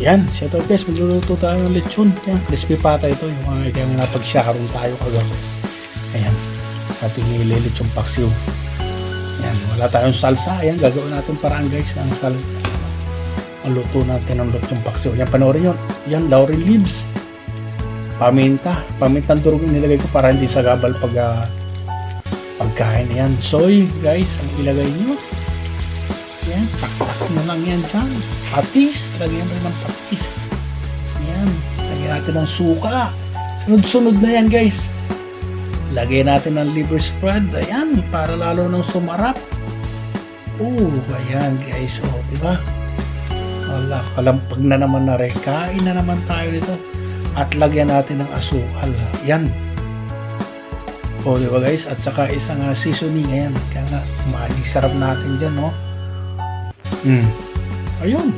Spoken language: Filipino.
Yan, shout out guys, magluluto tayo ng lechon. Yan, crispy pata ito, yung mga kaya nga napag-sharon tayo kagabi. Ayan, ating ililechon paksiw. Yan, wala tayong salsa. Ayan, gagawin natin paraan guys ng ang luto natin ng lechon paksiw. Yan, panoorin nyo. Yan, laurel leaves. Pamintang durog yung nilagay ko para hindi sagabal pagkain. Yan, soy guys, ang ilagay nyo. Yan, taktak nyo lang yan dyan. Patis, lagyan mo ng patis. Yan, lagyan natin ng suka. Sunod-sunod na yan guys. Lagyan natin ng liver spread. Ayan, para lalo nang sumarap. Ayan guys. Diba? Wala, kalampag na naman na rin. Kain na naman tayo nito. At lagyan natin ng asukal. Yan. Diba guys? At saka isang seasoning. Ayan. Kaya nga, sarap natin dyan, no? Ayun.